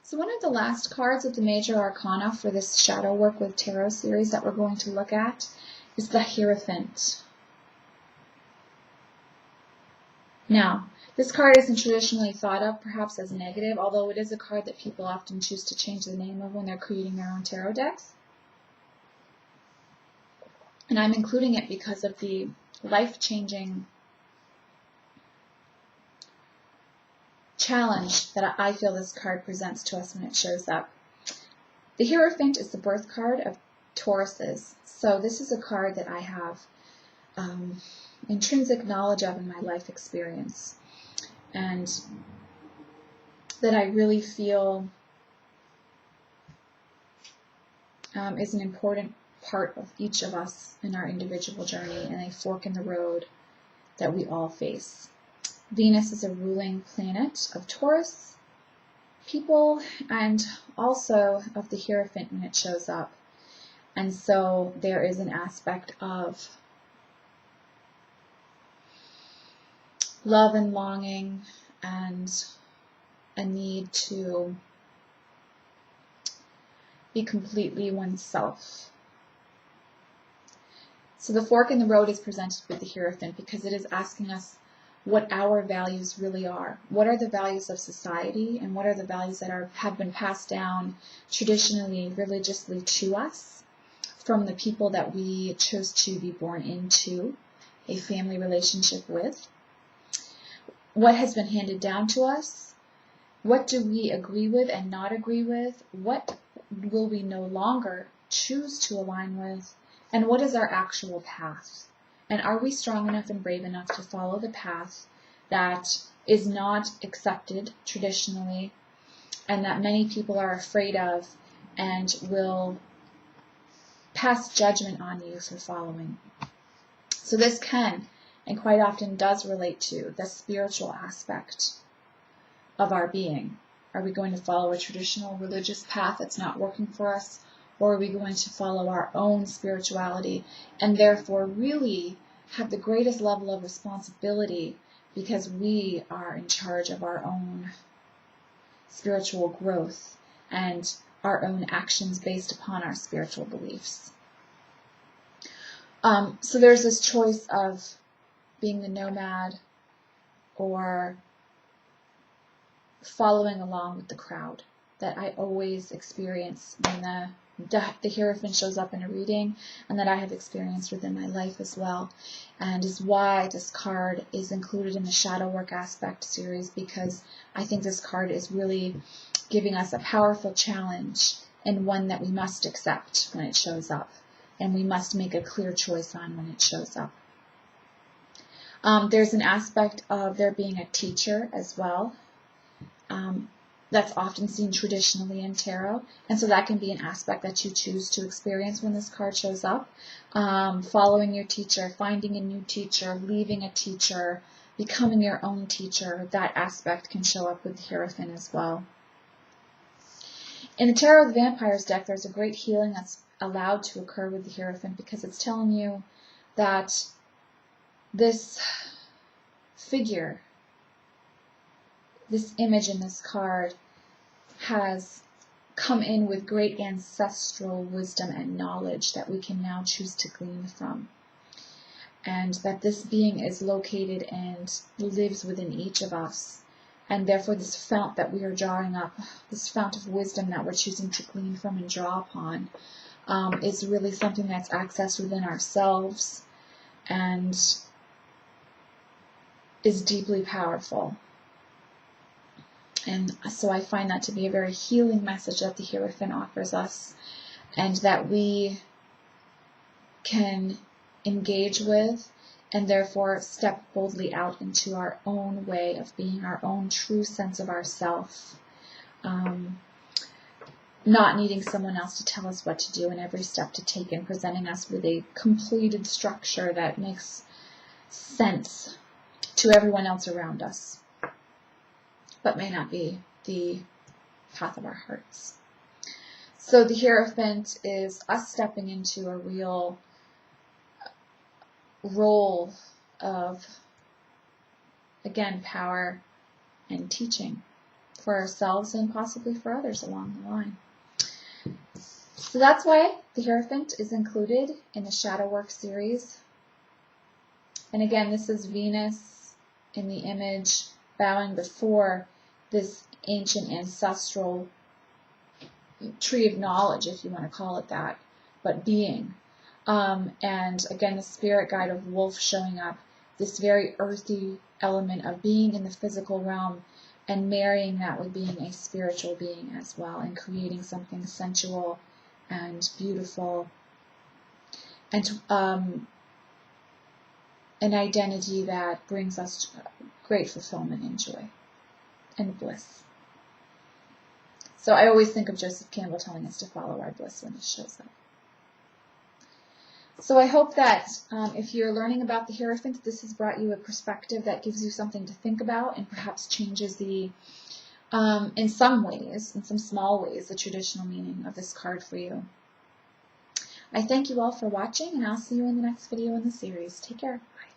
So one of the last cards of the Major Arcana for this Shadow Work with Tarot series that we're going to look at is the Hierophant. Now, this card isn't traditionally thought of perhaps as negative, although it is a card that people often choose to change the name of when they're creating their own tarot decks. And I'm including it because of the life-changing challenge that I feel this card presents to us when it shows up. The Hierophant is the birth card of Tauruses. So this is a card that I have intrinsic knowledge of in my life experience, and that I really feel is an important part of each of us in our individual journey and a fork in the road that we all face. Venus is a ruling planet of Taurus people and also of the Hierophant when it shows up. And so there is an aspect of love and longing and a need to be completely oneself. So the fork in the road is presented with the Hierophant because it is asking us what our values really are. What are the values of society, and what are the values that have been passed down traditionally, religiously to us from the people that we chose to be born into a family relationship with? What has been handed down to us? What do we agree with and not agree with? What will we no longer choose to align with? And what is our actual path? And are we strong enough and brave enough to follow the path that is not accepted traditionally and that many people are afraid of and will pass judgment on you for following? So this can and quite often does relate to the spiritual aspect of our being. Are we going to follow a traditional religious path that's not working for us? Or are we going to follow our own spirituality and therefore really have the greatest level of responsibility because we are in charge of our own spiritual growth and our own actions based upon our spiritual beliefs? So there's this choice of being the nomad or following along with the crowd that I always experience when the Hierophant shows up in a reading, and that I have experienced within my life as well, and is why this card is included in the Shadow Work Aspect series, because I think this card is really giving us a powerful challenge and one that we must accept when it shows up, and we must make a clear choice on when it shows up. There's an aspect of there being a teacher as well. That's often seen traditionally in tarot, and so that can be an aspect that you choose to experience when this card shows up. Following your teacher, finding a new teacher, leaving a teacher, becoming your own teacher, that aspect can show up with the Hierophant as well. In the Tarot of the Vampires deck, there's a great healing that's allowed to occur with the Hierophant because it's telling you that this figure, this image in this card, has come in with great ancestral wisdom and knowledge that we can now choose to glean from. And that this being is located and lives within each of us. And therefore this fount that we are drawing up, this fount of wisdom that we're choosing to glean from and draw upon, is really something that's accessed within ourselves and is deeply powerful. And so I find that to be a very healing message that the Hierophant offers us, and that we can engage with and therefore step boldly out into our own way of being, our own true sense of ourself, not needing someone else to tell us what to do and every step to take, and presenting us with a completed structure that makes sense to everyone else around us, but may not be the path of our hearts. So the Hierophant is us stepping into a real role of, again, power and teaching for ourselves and possibly for others along the line. So that's why the Hierophant is included in the Shadow Work series. And again, this is Venus in the image bowing before this ancient ancestral tree of knowledge, if you want to call it that, but being. And again, the spirit guide of wolf showing up, this very earthy element of being in the physical realm and marrying that with being a spiritual being as well and creating something sensual and beautiful and an identity that brings us great fulfillment and joy and bliss. So I always think of Joseph Campbell telling us to follow our bliss when it shows up. So I hope that if you're learning about the Hierophant, this has brought you a perspective that gives you something to think about and perhaps changes the, in some ways, in some small ways, the traditional meaning of this card for you. I thank you all for watching, and I'll see you in the next video in the series. Take care. Bye.